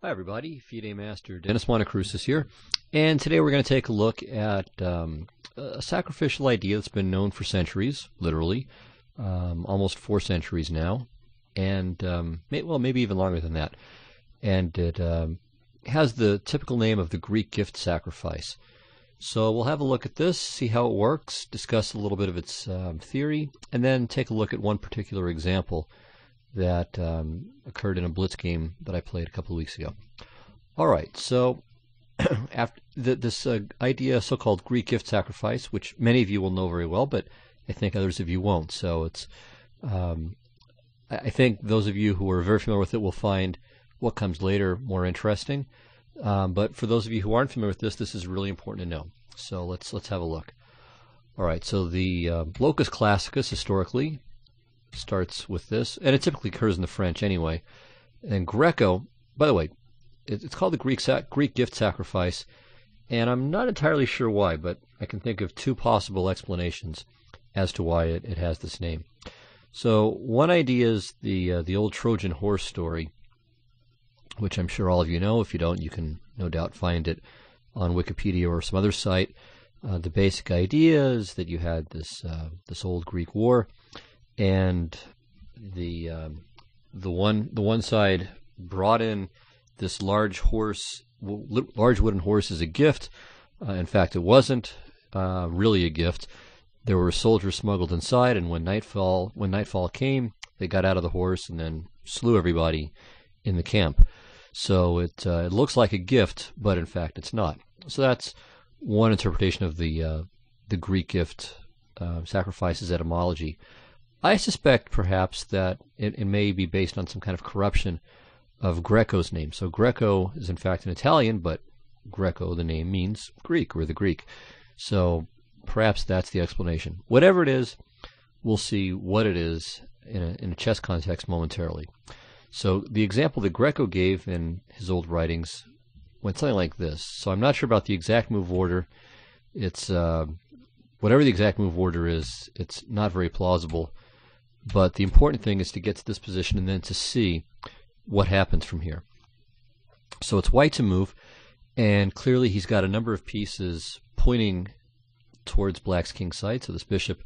Hi everybody, FIDE Master Dennis Monokroussos here, and today we're going to take a look at a sacrificial idea that's been known for centuries, literally, almost 4 centuries now, and maybe even longer than that. And it has the typical name of the Greek gift sacrifice. So we'll have a look at this, see how it works, discuss a little bit of its theory, and then take a look at one particular example that occurred in a blitz game that I played a couple of weeks ago. All right, so after this idea, so-called Greek gift sacrifice, which many of you will know very well, but I think others of you won't. So it's, I think those of you who are very familiar with it will find what comes later more interesting. But for those of you who aren't familiar with this is really important to know. So let's have a look. All right, so the locus classicus historically starts with this, and it typically occurs in the French anyway. And Greco, by the way, it's called the Greek gift sacrifice, and I'm not entirely sure why, but I can think of 2 possible explanations as to why it has this name. So one idea is the old Trojan horse story, which I'm sure all of you know. If you don't, you can no doubt find it on Wikipedia or some other site. The basic idea is that you had this old Greek war, and the one side brought in this large wooden horse as a gift. In fact, it wasn't really a gift. There were soldiers smuggled inside, and when nightfall came, they got out of the horse and then slew everybody in the camp. So it looks like a gift, but in fact it's not. So that's one interpretation of the Greek gift sacrifices etymology. I suspect perhaps that it may be based on some kind of corruption of Greco's name. So Greco is in fact an Italian, but Greco, the name, means Greek, or the Greek. So perhaps that's the explanation. Whatever it is, we'll see what it is in a chess context momentarily. So the example that Greco gave in his old writings went something like this. So I'm not sure about the exact move order. It's whatever the exact move order is, it's not very plausible. But the important thing is to get to this position and then to see what happens from here. So it's white to move, and clearly he's got a number of pieces pointing towards black's king side. So this bishop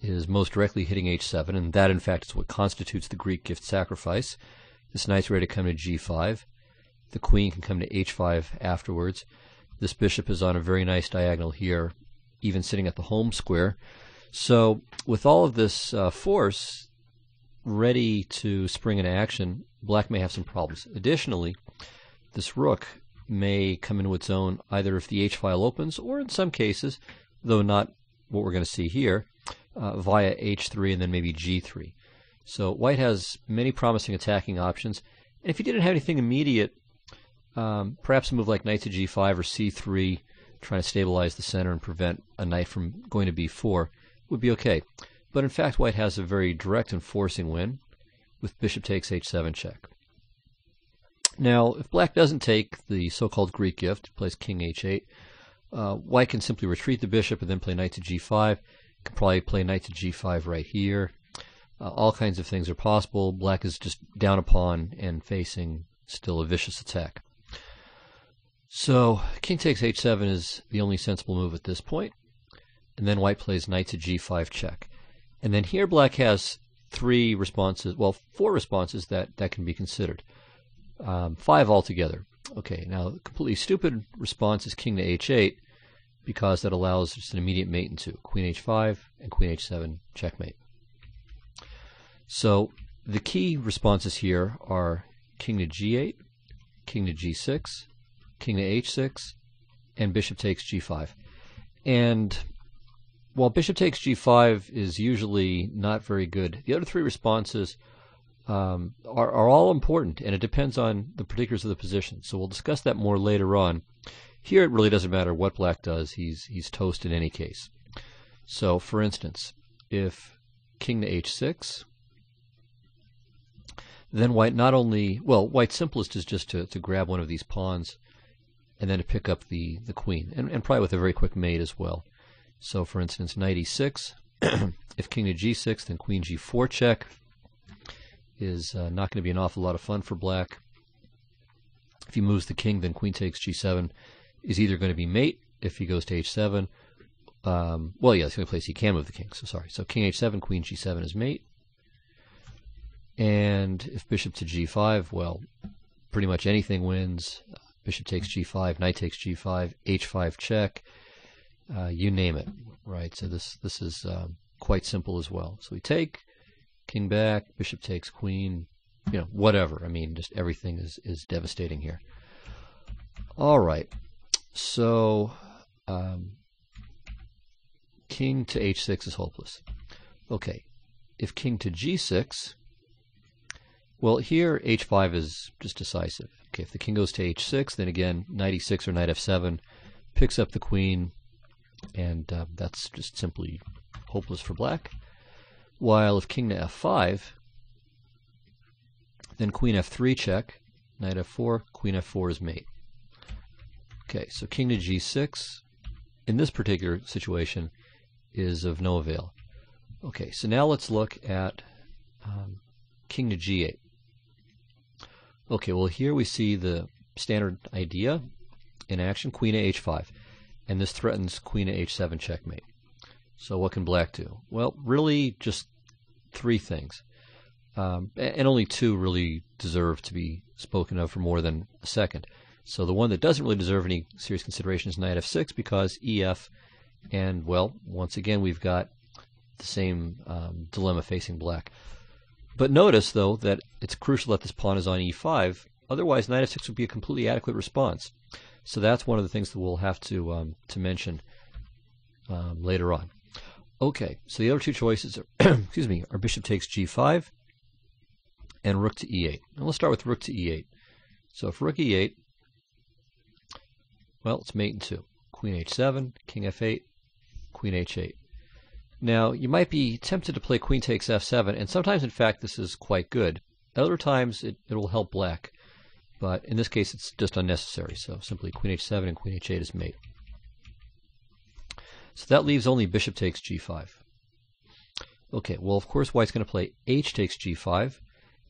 is most directly hitting h7, and that in fact is what constitutes the Greek gift sacrifice. This knight's ready to come to g5. The queen can come to h5 afterwards. This bishop is on a very nice diagonal here, even sitting at the home square. So with all of this force ready to spring into action, black may have some problems. Additionally, this rook may come into its own either if the h-file opens, or in some cases, though not what we're going to see here, via h3 and then maybe g3. So white has many promising attacking options. And if you didn't have anything immediate, perhaps a move like knight to g5 or c3, trying to stabilize the center and prevent a knight from going to b4, would be okay. But in fact, white has a very direct and forcing win with bishop takes h7 check. Now, if black doesn't take the so-called Greek gift, plays king h8, white can simply retreat the bishop and then play knight to g5. Can probably play knight to g5 right here. All kinds of things are possible. Black is just down a pawn and facing still a vicious attack. So king takes h7 is the only sensible move at this point. And then white plays knight to g5 check. And then here black has 4 responses that can be considered. 5 altogether. Okay, now the completely stupid response is king to h8, because that allows just an immediate mate into queen h5 and queen h7 checkmate. So the key responses here are king to g8, king to g6, king to h6, and bishop takes g5. And while bishop takes g5 is usually not very good, the other 3 responses are all important, and it depends on the particulars of the position. So we'll discuss that more later on. Here it really doesn't matter what black does, he's toast in any case. So for instance, if king to h6, then white white's simplest is just to grab one of these pawns and then to pick up the queen, and probably with a very quick mate as well. So for instance, knight e6, if king to g6, then queen g4 check is not going to be an awful lot of fun for black. If he moves the king, then queen takes g7 is either going to be mate if he goes to h7. Well, yeah, that's the only place he can move the king, so sorry. So king h7, queen g7 is mate. And if bishop to g5, well, pretty much anything wins. Bishop takes g5, knight takes g5, h5 check, you name it, right? So this is quite simple as well. So we take, king back, bishop takes queen, you know, whatever. I mean, just everything is devastating here. All right, so king to h6 is hopeless. Okay, if king to g6, well, here h5 is just decisive. Okay, if the king goes to h6, then again, knight e6 or knight f7 picks up the queen, and that's just simply hopeless for black. While if king to f5, then queen f3 check, knight f4, queen f4 is mate. Okay, so king to g6, in this particular situation, is of no avail. Okay, so now let's look at king to g8. Okay, well here we see the standard idea in action, queen to h5, and this threatens queen to h7 checkmate. So what can black do? Well, really just three things, and only two really deserve to be spoken of for more than a second. So the one that doesn't really deserve any serious consideration is knight f6 because ef, and well, once again we've got the same dilemma facing black. But notice, though, that it's crucial that this pawn is on e5. Otherwise, knight f6 would be a completely adequate response. So that's one of the things that we'll have to mention later on. Okay, so the other two choices are, excuse me, are bishop takes g5 and rook to e8. And let's start with rook to e8. So if rook e8, well, it's mate in two. Queen h7, king f8, queen h8. Now, you might be tempted to play queen takes f7, and sometimes, in fact, this is quite good. At other times, it will help black, but in this case, it's just unnecessary. So simply queen h7 and queen h8 is mate. So that leaves only bishop takes g5. Okay, well, of course, white's going to play h takes g5,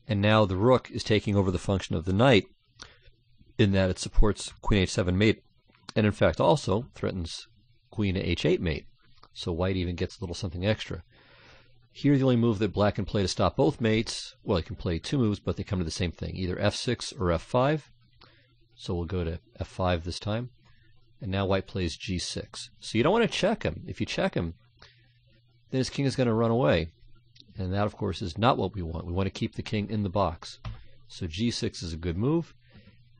and now the rook is taking over the function of the knight in that it supports queen h7 mate, and in fact also threatens queen to h8 mate. So white even gets a little something extra. Here the only move that black can play to stop both mates, well, he can play two moves, but they come to the same thing, either f6 or f5. So we'll go to f5 this time. And now white plays g6. So you don't want to check him. If you check him, then his king is going to run away. And that, of course, is not what we want. We want to keep the king in the box. So g6 is a good move.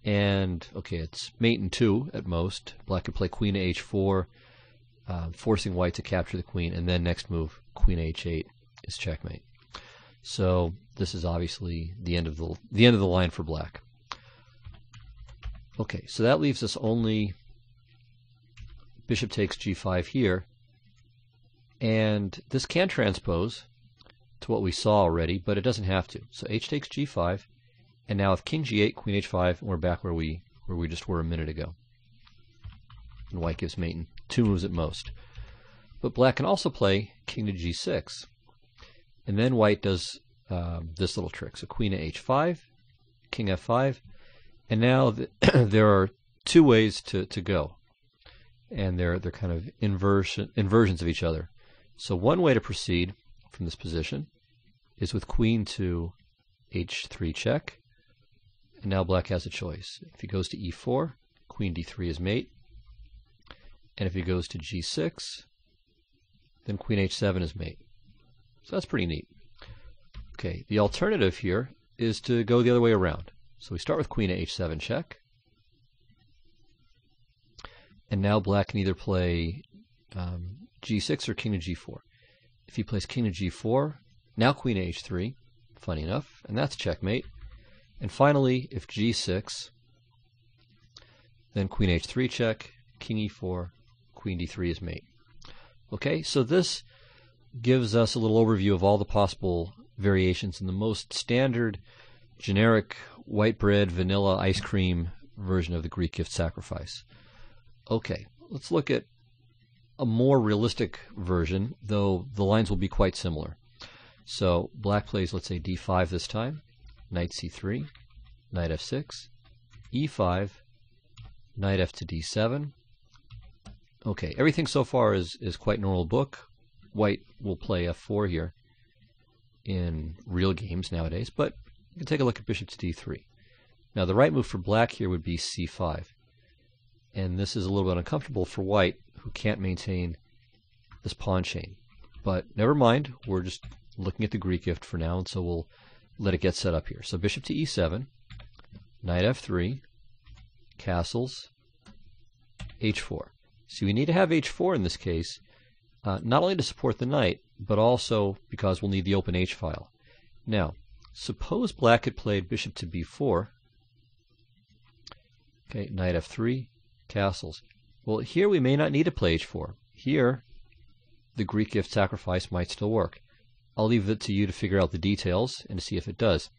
And, okay, it's mate in two at most. Black could play queen to h4. Forcing white to capture the queen, and then next move, queen h8 is checkmate. So this is obviously the end of the line for black. Okay, so that leaves us only bishop takes g5 here, and this can transpose to what we saw already, but it doesn't have to. So h takes g5, and now if king g8, queen h5, and we're back where we just were a minute ago. And white gives mate in two moves at most. But black can also play king to g6. And then white does this little trick. So queen to h5, king f5, and now there are two ways to go. And they're kind of inversions of each other. So one way to proceed from this position is with queen to h3 check. And now black has a choice. If he goes to e4, queen d3 is mate. And if he goes to g6, then queen h7 is mate. So that's pretty neat. Okay, the alternative here is to go the other way around. So we start with queen to h7 check. And now black can either play g6 or king to g4. If he plays king to g4, now queen to h3, funny enough, and that's checkmate. And finally, if g6, then queen h3 check, king e4, queen d3 is mate. Okay, so this gives us a little overview of all the possible variations in the most standard, generic, white bread, vanilla, ice cream version of the Greek gift sacrifice. Okay, let's look at a more realistic version, though the lines will be quite similar. So black plays, let's say, d5 this time, knight c3, knight f6, e5, knight f to d7. Okay, everything so far is quite normal book. White will play f4 here in real games nowadays, but you can take a look at bishop to d3. Now the right move for black here would be c5. And this is a little bit uncomfortable for white, who can't maintain this pawn chain. But never mind, we're just looking at the Greek gift for now, and so we'll let it get set up here. So bishop to e7, knight f3, castles, h4. So we need to have h4 in this case, not only to support the knight, but also because we'll need the open h file. Now, suppose black had played bishop to b4. Okay, knight f3, castles. Well, here we may not need to play h4. Here, the Greek gift sacrifice might still work. I'll leave it to you to figure out the details and to see if it does.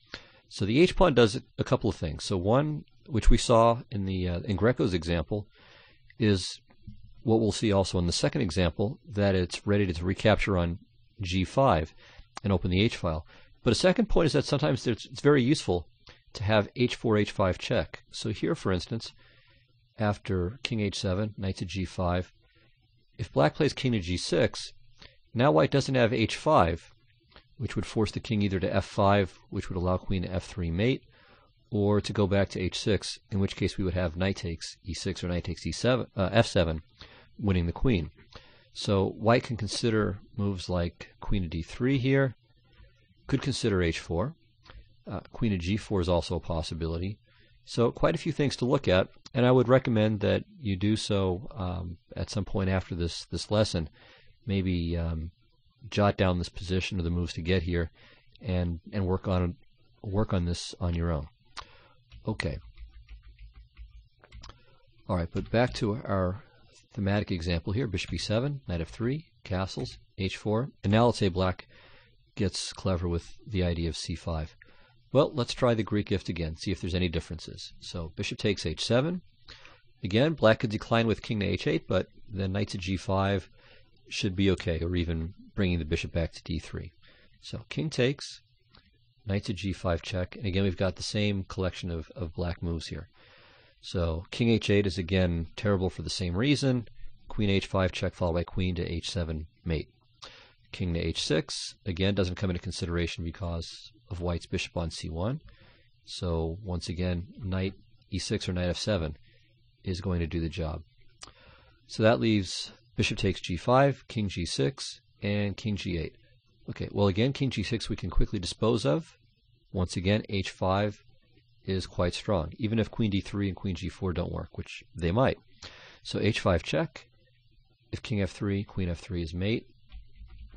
So the h-pawn does a couple of things. So one, which we saw in the in Greco's example, is what we'll see also in the second example, that it's ready to recapture on g5 and open the h file. But a second point is that sometimes it's very useful to have h4, h5 check. So here, for instance, after king h7, knight to g5, if black plays king to g6, now white doesn't have h5, which would force the king either to f5, which would allow queen to f3 mate, or to go back to h6, in which case we would have knight takes e6 or knight takes e7, f7, winning the queen. So white can consider moves like queen to d3 here, could consider h4. Queen to g4 is also a possibility. So quite a few things to look at, and I would recommend that you do so at some point after this lesson. Maybe jot down this position or the moves to get here, and work on this on your own. Okay. All right, but back to our thematic example here: bishop e7, knight f3, castles, h4, and now let's say black gets clever with the idea of c5. Well, let's try the Greek gift again, see if there's any differences. So bishop takes h7. Again, black could decline with king to h8, but then knight to g5 should be okay, or even bringing the bishop back to d3. So king takes, knight to g5 check, and again we've got the same collection of black moves here. So king h8 is again terrible for the same reason. Queen h5 check followed by queen to h7 mate. King to h6 again doesn't come into consideration because of white's bishop on c1. So once again, knight e6 or knight f7 is going to do the job. So that leaves bishop takes g5, king g6, and king g8. Okay, well again, king g6 we can quickly dispose of. Once again, h5 is quite strong, even if queen d3 and queen g4 don't work, which they might. So h5 check. If king f3, queen f3 is mate.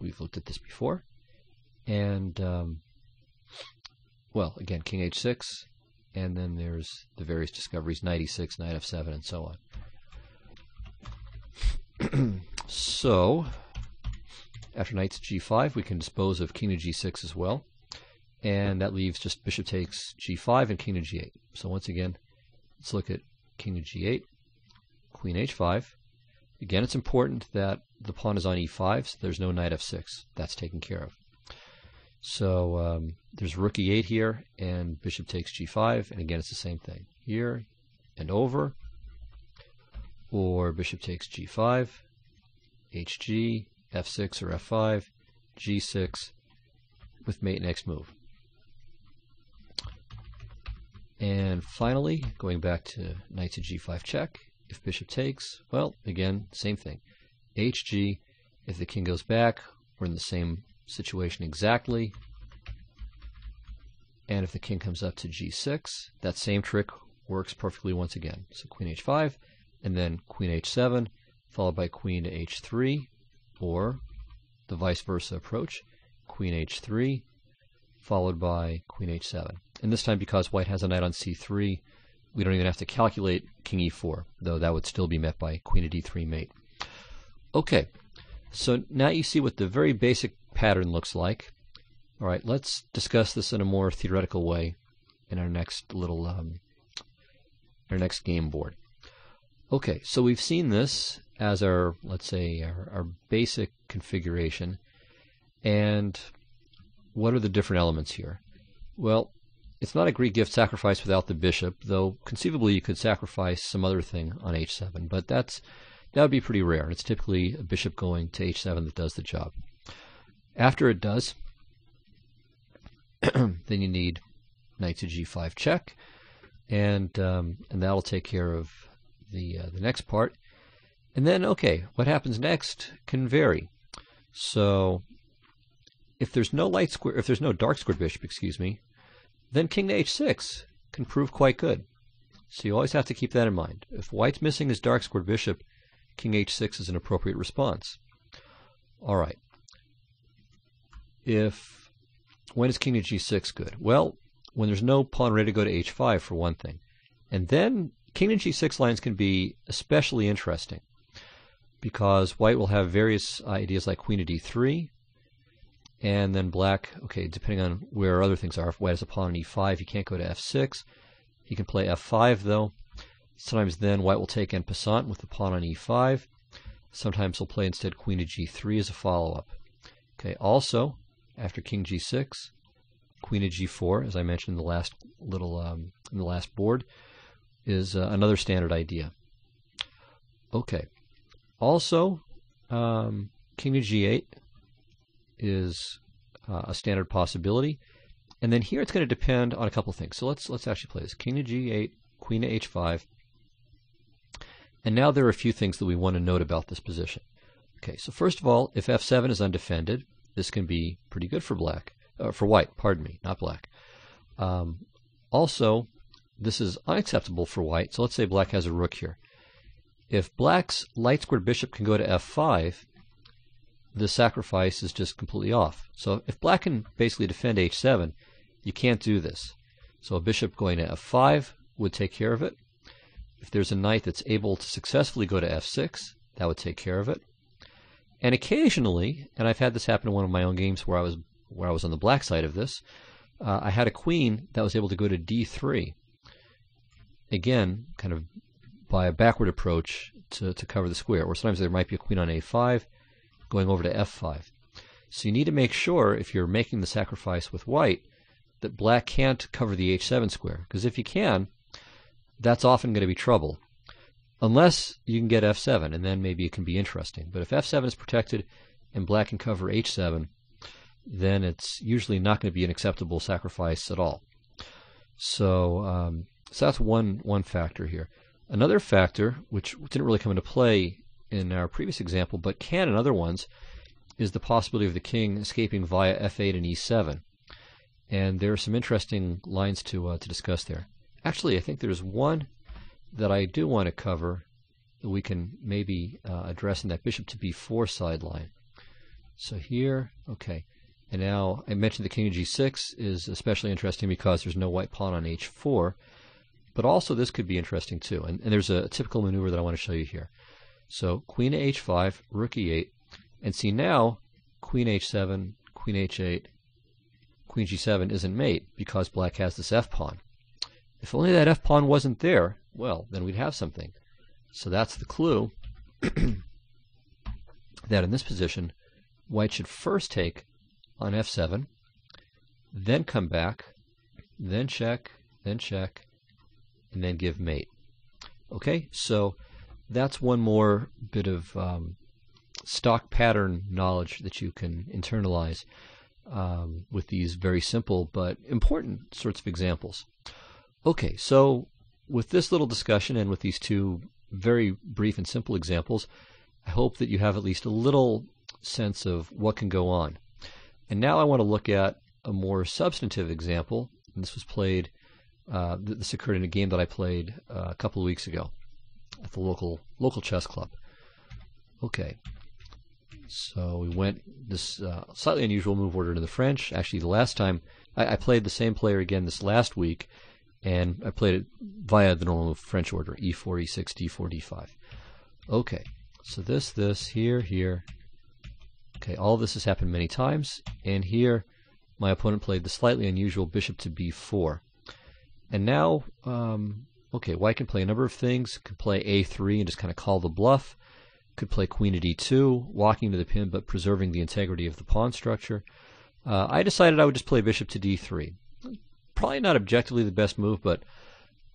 We've looked at this before. And well, again, king h6, and then there's the various discoveries, knight e6, knight f7, and so on. So, after knight to g5, we can dispose of king to g6 as well, and that leaves just bishop takes g5 and king to g8. So once again, let's look at king to g8, queen h5. Again, it's important that the pawn is on e5, so there's no knight f6. That's taken care of. So there's rook e8 here, and bishop takes g5, and again it's the same thing. Here and over, or bishop takes g5, hg, f6 or f5, g6, with mate next move. And finally, going back to knight to g5 check, if bishop takes, well, again, same thing. hg, if the king goes back, we're in the same situation exactly. And if the king comes up to g6, that same trick works perfectly once again. So queen h5, and then queen h7, followed by queen to h3, or the vice versa approach, queen h3, followed by queen h7. And this time, because white has a knight on c3, we don't even have to calculate king e4, though that would still be met by queen to d3 mate. Okay, so now you see what the very basic pattern looks like. All right, let's discuss this in a more theoretical way in our next little, our next game board. Okay, so we've seen this as our, let's say, our basic configuration. And what are the different elements here? Well, it's not a Greek gift sacrifice without the bishop, though conceivably you could sacrifice some other thing on h7, but that would be pretty rare. It's typically a bishop going to h7 that does the job. After it does, then you need knight to g5 check, and that'll take care of the next part. And then, okay, what happens next can vary. So if there's no dark squared bishop, then king to h6 can prove quite good. So you always have to keep that in mind. If white's missing his dark squared bishop, king h6 is an appropriate response. All right. When is king to g6 good? Well, when there's no pawn ready to go to h5 for one thing. And then king to g6 lines can be especially interesting because white will have various ideas like queen to d3, and then black, okay, depending on where other things are, if white has a pawn on e5, he can't go to f6. He can play f5 though. Sometimes then white will take en passant with the pawn on e5. Sometimes he'll play instead queen to g3 as a follow-up. Okay, also, after king g6, queen to g4, as I mentioned in the last in the last board, is another standard idea. Okay, also king to g8 is a standard possibility, and then here it's going to depend on a couple things. So let's actually play this: king to g8, queen to h5, and now there are a few things that we want to note about this position. Okay, so first of all, if f7 is undefended, this can be pretty good for white. Pardon me, not black. Also, this is unacceptable for white. So let's say black has a rook here. If black's light squared bishop can go to f5, the sacrifice is just completely off. So if black can basically defend h7, you can't do this. So a bishop going to f5 would take care of it. If there's a knight that's able to successfully go to f6, that would take care of it. And occasionally, and I've had this happen in one of my own games where I was on the black side of this, I had a queen that was able to go to d3. Again, kind of by a backward approach to cover the square. Or sometimes there might be a queen on a5 going over to f5. So you need to make sure, if you're making the sacrifice with white, that black can't cover the h7 square. Because if you can, that's often going to be trouble. Unless you can get f7, and then maybe it can be interesting. But if f7 is protected and black can cover h7, then it's usually not going to be an acceptable sacrifice at all. So, so that's one factor here. Another factor, which didn't really come into play in our previous example, but can in other ones, is the possibility of the king escaping via f8 and e7. And there are some interesting lines to discuss there. Actually, I think there's one that I do want to cover that we can maybe address in that bishop to b4 sideline. So here, okay. And now I mentioned the king to g6 is especially interesting because there's no white pawn on h4. But also this could be interesting too. And there's a typical maneuver that I want to show you here. So queen to h5, rook e8, and see now queen h7, queen h8, queen g7 isn't mate because black has this f-pawn. If only that f-pawn wasn't there, well, then we'd have something. So that's the clue that in this position, white should first take on f7, then come back, then check, and then give mate. Okay, so that's one more bit of stock pattern knowledge that you can internalize with these very simple but important sorts of examples. Okay, so with this little discussion and with these two very brief and simple examples, I hope that you have at least a little sense of what can go on. And now I want to look at a more substantive example. And this was played, this occurred in a game that I played a couple of weeks ago at the local chess club. Okay, so we went this slightly unusual move order to the French. Actually, the last time I played the same player again this last week, and I played it via the normal French order: e4, e6, d4, d5. Okay, so this, here. Okay, all this has happened many times, and here my opponent played the slightly unusual bishop to b4. And now, okay, white can play a number of things. Could play a3 and just kind of call the bluff. Could play queen to d2, walking to the pin but preserving the integrity of the pawn structure. I decided I would just play bishop to d3. probably not objectively the best move, but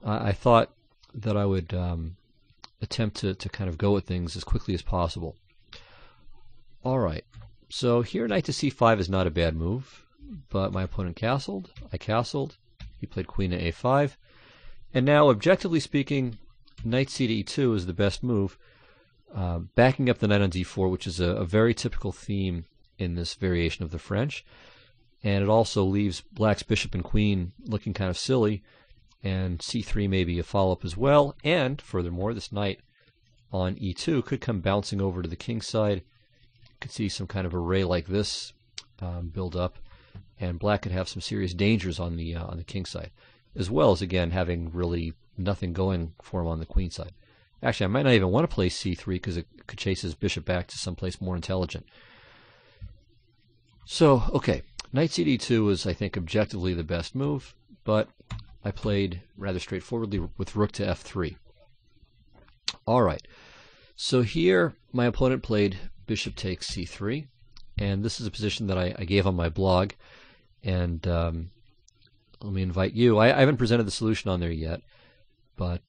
I thought that I would attempt to kind of go at things as quickly as possible. All right, so here knight to c5 is not a bad move, but my opponent castled, I castled, he played queen to a5, and now objectively speaking, knight c to e2 is the best move, backing up the knight on d4, which is a very typical theme in this variation of the French, and it also leaves black's bishop and queen looking kind of silly, and c3 may be a follow-up as well, and furthermore, this knight on e2 could come bouncing over to the king side. You could see some kind of array like this build up, and black could have some serious dangers on the king side, as well as, again, having really nothing going for him on the queen side. Actually, I might not even want to play c3 because it could chase his bishop back to someplace more intelligent. So, okay, knight c to e2 is, I think, objectively the best move, but I played rather straightforwardly with rook to f3. All right, so here my opponent played bishop takes c3, and this is a position that I gave on my blog, and let me invite you. I haven't presented the solution on there yet, but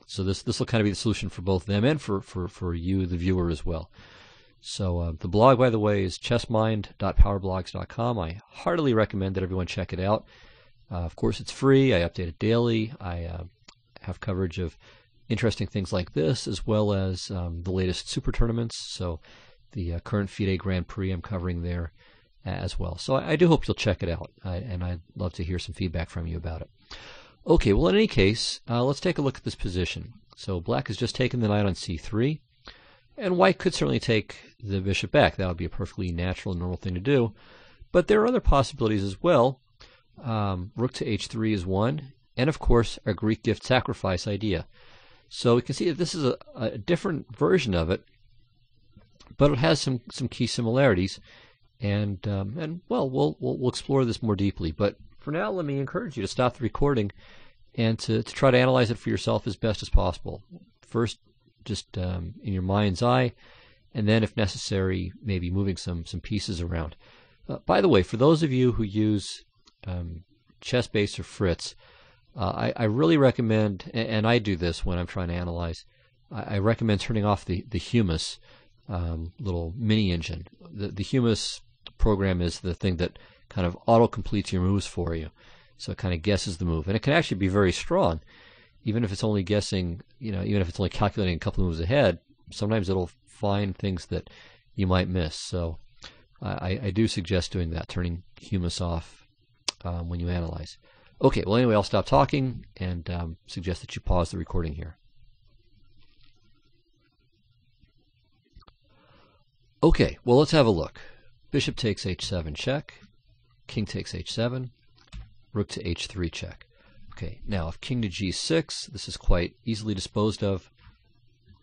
so this will kind of be the solution for both them and for you, the viewer, as well. So the blog, by the way, is chessmind.powerblogs.com. I heartily recommend that everyone check it out. Of course, it's free. I update it daily. I have coverage of interesting things like this, as well as the latest super tournaments. So the current FIDE Grand Prix I'm covering there as well. So I do hope you'll check it out, and I'd love to hear some feedback from you about it. Okay, well, in any case, let's take a look at this position. So black has just taken the knight on c3, and white could certainly take the bishop back. That would be a perfectly natural and normal thing to do. But there are other possibilities as well. Rook to h3 is one, and of course, our Greek gift sacrifice idea. So we can see that this is a different version of it, but it has some key similarities, and well, we'll explore this more deeply. But for now, let me encourage you to stop the recording and to try to analyze it for yourself as best as possible. First, just in your mind's eye, and then, if necessary, maybe moving some pieces around. By the way, for those of you who use ChessBase or Fritz, I really recommend, and I do this when I'm trying to analyze, I recommend turning off the Humus little mini engine. The Humus program is the thing that kind of auto-completes your moves for you. So it kind of guesses the move. And it can actually be very strong. Even if it's only guessing, even if it's only calculating a couple of moves ahead, sometimes it'll find things that you might miss. So I do suggest doing that, turning Humus off when you analyze. Okay, well, anyway, I'll stop talking and suggest that you pause the recording here. Okay, well, let's have a look. Bishop takes h7 check, king takes h7, rook to h3 check. Okay, now if king to g6, this is quite easily disposed of.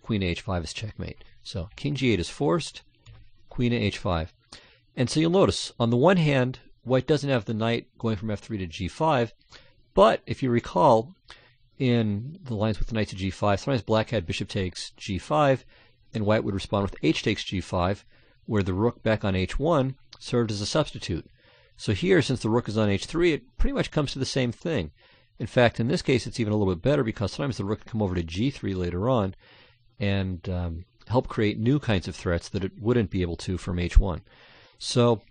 Queen to h5 is checkmate. So king g8 is forced, queen to h5. And so you'll notice, on the one hand, white doesn't have the knight going from f3 to g5, but if you recall, in the lines with the knight to g5, sometimes black had bishop takes g5, and white would respond with h takes g5, where the rook back on h1 served as a substitute. So here, since the rook is on h3, it pretty much comes to the same thing. In fact, in this case, it's even a little bit better because sometimes the rook can come over to g3 later on and help create new kinds of threats that it wouldn't be able to from h1. So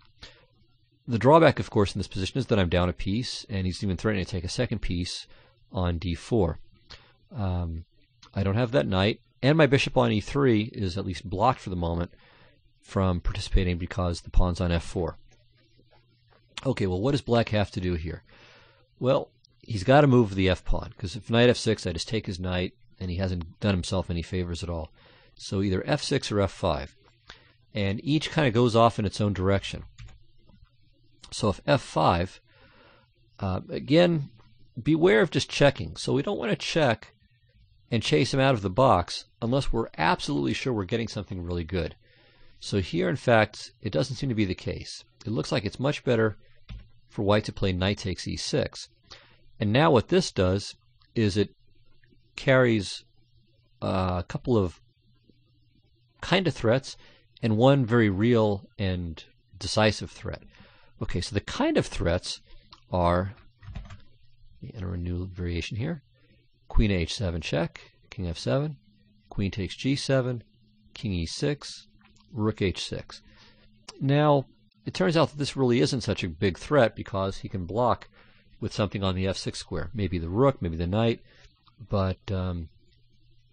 the drawback, of course, in this position is that I'm down a piece, and he's even threatening to take a second piece on d4. I don't have that knight, and my bishop on e3 is at least blocked for the moment from participating because the pawn's on f4. Okay, well, what does black have to do here? Well, he's got to move the f-pawn, because if knight f6, I just take his knight, and he hasn't done himself any favors at all. So either f6 or f5. And each kind of goes off in its own direction. So if f5, again, beware of just checking. So we don't want to check and chase him out of the box unless we're absolutely sure we're getting something really good. So here, in fact, it doesn't seem to be the case. It looks like it's much better for white to play knight takes e6. And now what this does is it carries a couple of kind of threats and one very real and decisive threat. Okay, so the kind of threats are enter a new variation here. Queen h7 check, king f7, queen takes g7, king e6, rook h6. Now, it turns out that this really isn't such a big threat because he can block with something on the f6 square. Maybe the rook, maybe the knight, but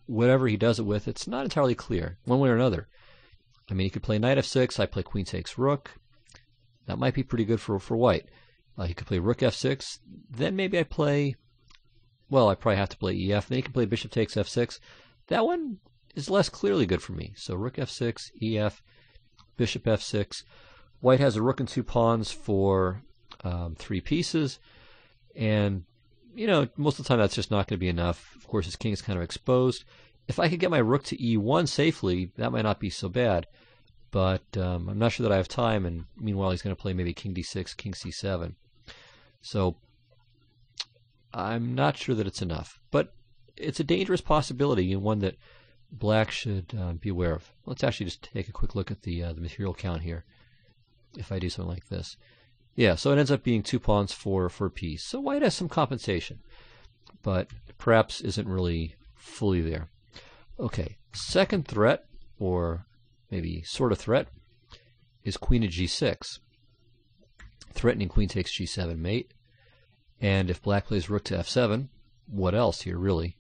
whatever he does it with, it's not entirely clear, one way or another. I mean, he could play knight f6, I play queen takes rook. That might be pretty good for white. He could play rook f6, then maybe I play, well, I probably have to play ef, then he can play bishop takes f6. That one is less clearly good for me. So rook f6, ef, bishop f6. White has a rook and 2 pawns for 3 pieces, and you know, most of the time that's just not going to be enough. Of course, his king is kind of exposed. If I could get my rook to e1 safely, that might not be so bad, but I'm not sure that I have time, and meanwhile he's going to play maybe king d6, king c7. So I'm not sure that it's enough, but it's a dangerous possibility and one that black should be aware of. Let's actually just take a quick look at the material count here. If I do something like this, yeah, so it ends up being 2 pawns for a piece. So white has some compensation, but perhaps isn't really fully there. Okay, second threat, or maybe sort of threat, is queen to g6, threatening queen takes g7 mate. And if black plays rook to f7, what else here really?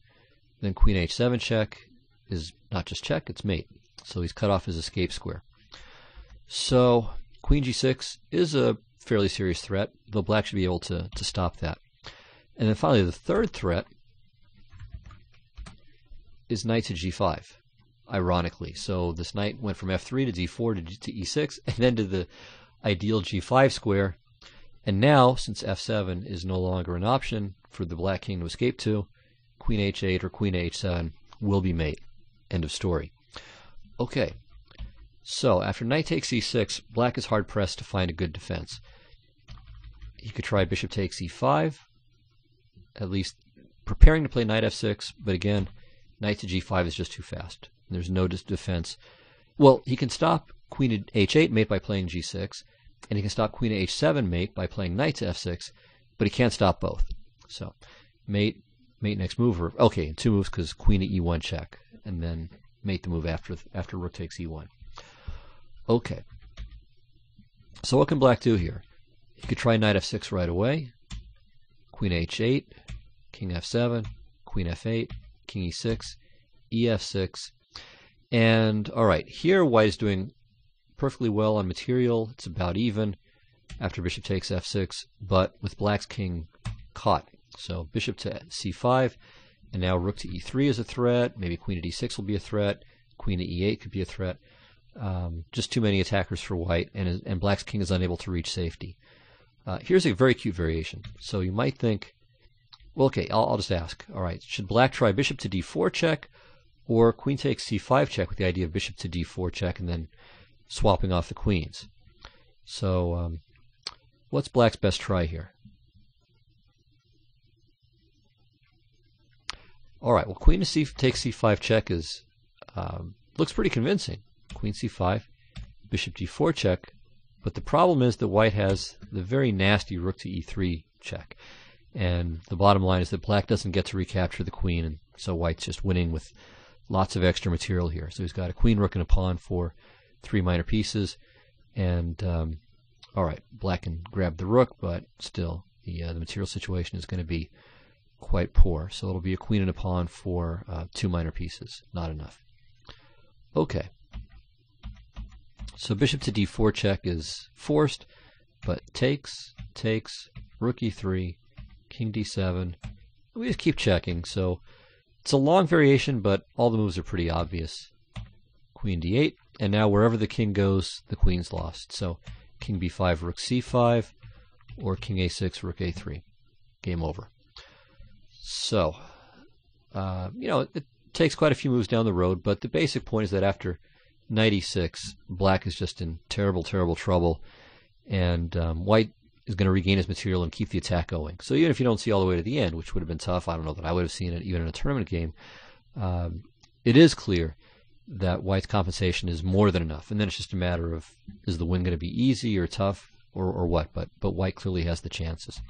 Then queen h7 check is not just check, it's mate. So he's cut off his escape square. So queen g6 is a fairly serious threat, though black should be able to stop that. And then finally, the third threat is knight to g5, ironically. So this knight went from f3 to d4 to e6, and then to the ideal g5 square. And now, since f7 is no longer an option for the black king to escape to, queen h8 or queen h7 will be mate. End of story. Okay, so after knight takes e6, black is hard-pressed to find a good defense. He could try bishop takes e5, at least preparing to play knight f6, but again, knight to g5 is just too fast. There's no defense. Well, he can stop queen to h8 mate by playing g6, and he can stop queen to h7 mate by playing knight to f6, but he can't stop both. So, mate next move, or okay, 2 moves because queen to e1 check, and then mate the move after rook takes e1. Okay, so what can black do here? He could try knight f6 right away, queen h8, king f7, queen f8, king e6, ef6, and alright, here white is doing perfectly well on material, it's about even after bishop takes f6, but with black's king caught. So bishop to c5, and now rook to e3 is a threat, maybe queen to d6 will be a threat, queen to e8 could be a threat. Just too many attackers for white, and black's king is unable to reach safety. Here's a very cute variation. So you might think, well, okay, I'll just ask. All right, should black try bishop to d4 check, or queen takes c5 check with the idea of bishop to d4 check and then swapping off the queens? So what's black's best try here? All right, well, queen to takes c5 check is looks pretty convincing. Queen c5, bishop d4 check, but the problem is that white has the very nasty rook to e3 check, and the bottom line is that black doesn't get to recapture the queen, and so white's just winning with lots of extra material here. So he's got a queen, rook, and a pawn for 3 minor pieces, and all right, black can grab the rook, but still the material situation is going to be quite poor. So it'll be a queen and a pawn for 2 minor pieces, not enough. Okay. So bishop to d4 check is forced, but takes, rook e3, king d7. We just keep checking. So it's a long variation, but all the moves are pretty obvious. Queen d8, and now wherever the king goes, the queen's lost. So king b5, rook c5, or king a6, rook a3. Game over. So, it takes quite a few moves down the road, but the basic point is that after knight e6, black is just in terrible, terrible trouble, and white is going to regain his material and keep the attack going. So even if you don't see all the way to the end, which would have been tough, I don't know that I would have seen it even in a tournament game, it is clear that white's compensation is more than enough, and then it's just a matter of, is the win going to be easy or tough or what, but white clearly has the chances.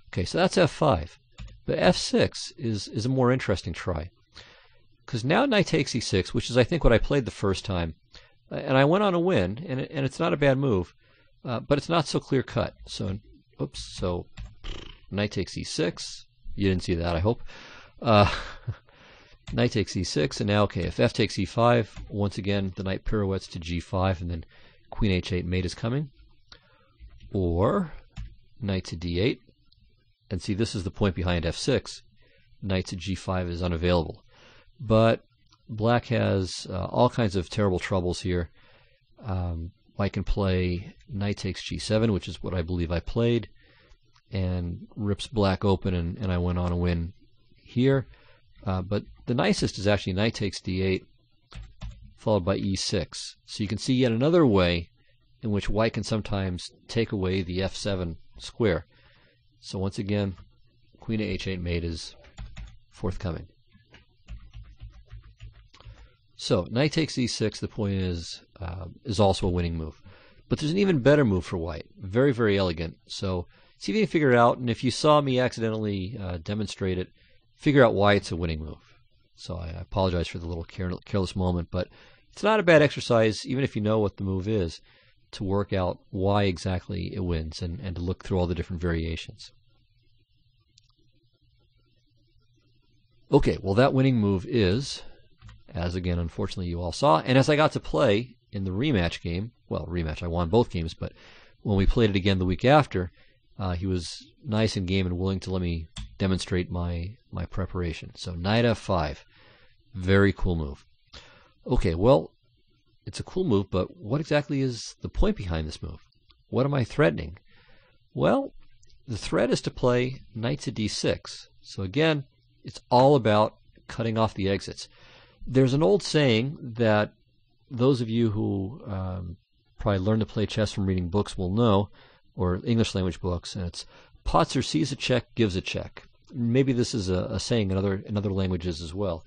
Okay, so that's f5. But f6 is a more interesting try. Because now knight takes e6, which is I think what I played the first time. And I went on a win, and it's not a bad move. But it's not so clear cut. So, oops, so knight takes e6. You didn't see that, I hope. Knight takes e6, and now, okay, if f takes e5, once again, the knight pirouettes to g5, and then queen h8 mate is coming. Or knight to d8. And see, this is the point behind f6. Knight to g5 is unavailable. But black has all kinds of terrible troubles here. White can play knight takes g7, which is what I believe I played, and rips black open, and I went on a win here. But the nicest is actually knight takes d8, followed by e6. So you can see yet another way in which white can sometimes take away the f7 square. So once again, queen to h8 mate is forthcoming. So knight takes e6, the point is also a winning move. But there's an even better move for white. Very, very elegant. So see if you can figure it out, and if you saw me accidentally demonstrate it, figure out why it's a winning move. So I apologize for the little careless moment, but it's not a bad exercise, even if you know what the move is, to work out why exactly it wins and to look through all the different variations. Okay, well that winning move is, as again unfortunately you all saw, and as I got to play in the rematch game, well rematch, I won both games, but when we played it again the week after, he was nice in game and willing to let me demonstrate my preparation. So knight f5, very cool move. Okay, well, it's a cool move, but what exactly is the point behind this move? What am I threatening? Well, the threat is to play knight to d6. So again, it's all about cutting off the exits. There's an old saying that those of you who probably learn to play chess from reading books will know, or English language books, and it's Potzer sees a check, gives a check. Maybe this is a saying in other languages as well,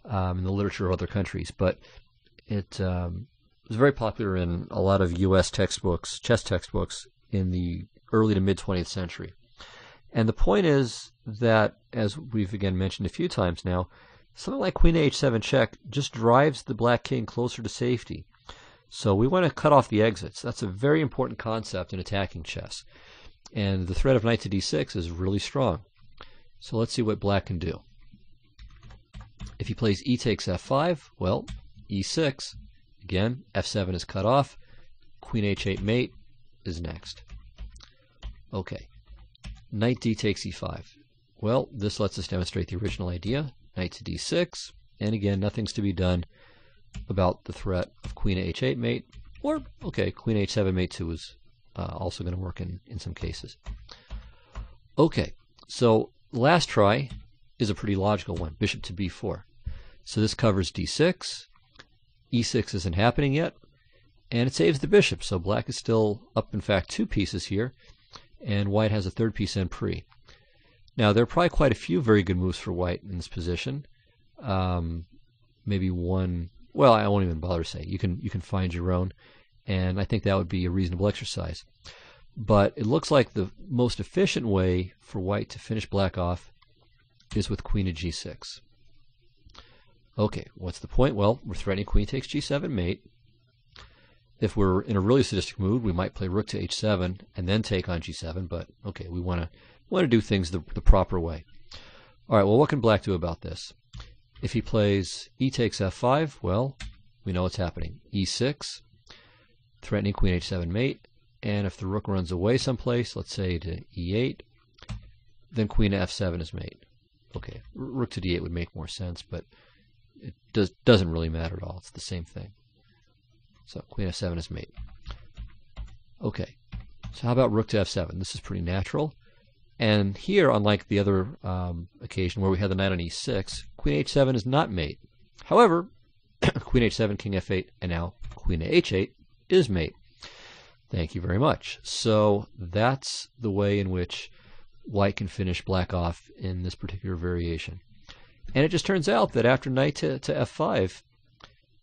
in the literature of other countries, but it was very popular in a lot of U.S. textbooks, chess textbooks, in the early to mid 20th century. And the point is that, as we've again mentioned a few times now, something like queen h7 check just drives the black king closer to safety. So we want to cut off the exits. That's a very important concept in attacking chess. And the threat of knight to d6 is really strong. So let's see what black can do. If he plays e takes f5, well, e6, again, f7 is cut off, queen h8 mate is next. Okay, knight d takes e5. Well, this lets us demonstrate the original idea, knight to d6, and again, nothing's to be done about the threat of queen h8 mate, or, okay, queen h7 mate 2 is also going to work in some cases. Okay, so last try is a pretty logical one, bishop to b4. So this covers d6, e6 isn't happening yet, and it saves the bishop, so black is still up, in fact, 2 pieces here, and white has a 3rd piece en prise. Now, there are probably quite a few very good moves for white in this position. Maybe one, well, I won't even bother to say. You can find your own, and I think that would be a reasonable exercise. But it looks like the most efficient way for white to finish black off is with queen to g6. Okay, what's the point? Well, we're threatening queen takes g7 mate. If we're in a really sadistic mood, we might play rook to h7 and then take on g7, but okay, we want to do things the proper way. All right, well, what can black do about this? If he plays e takes f5, well, we know what's happening. e6, threatening queen h7 mate, and if the rook runs away someplace, let's say to e8, then queen to f7 is mate. Okay, rook to d8 would make more sense, but it doesn't really matter at all. It's the same thing. So queen f7 is mate. Okay, so how about rook to f7? This is pretty natural. And here, unlike the other occasion where we had the knight on e6, queen h7 is not mate. However, queen h7, king f8, and now queen to h8 is mate. Thank you very much. So that's the way in which white can finish black off in this particular variation. And it just turns out that after knight to f5,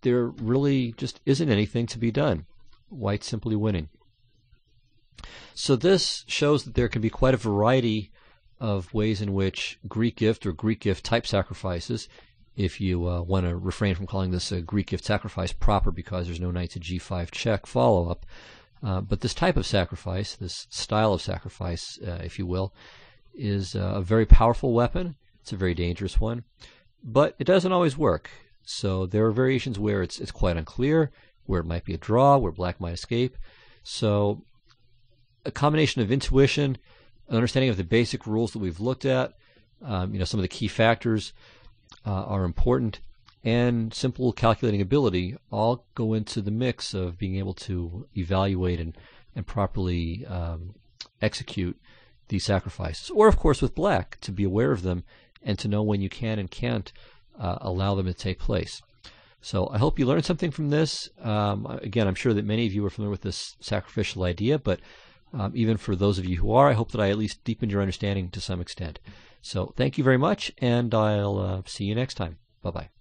there really just isn't anything to be done. White's simply winning. So this shows that there can be quite a variety of ways in which Greek gift or Greek gift type sacrifices, if you want to refrain from calling this a Greek gift sacrifice proper because there's no knight to g5 check follow-up, but this type of sacrifice, this style of sacrifice, if you will, is a very powerful weapon. It's a very dangerous one, but it doesn't always work. So there are variations where it's quite unclear, where it might be a draw, where black might escape. So a combination of intuition, understanding of the basic rules that we've looked at, some of the key factors are important, and simple calculating ability all go into the mix of being able to evaluate and properly execute these sacrifices. Or, of course, with black, to be aware of them and to know when you can and can't allow them to take place. So I hope you learned something from this. Again, I'm sure that many of you are familiar with this sacrificial idea, but even for those of you who are, I hope that I at least deepened your understanding to some extent. So thank you very much, and I'll see you next time. Bye-bye.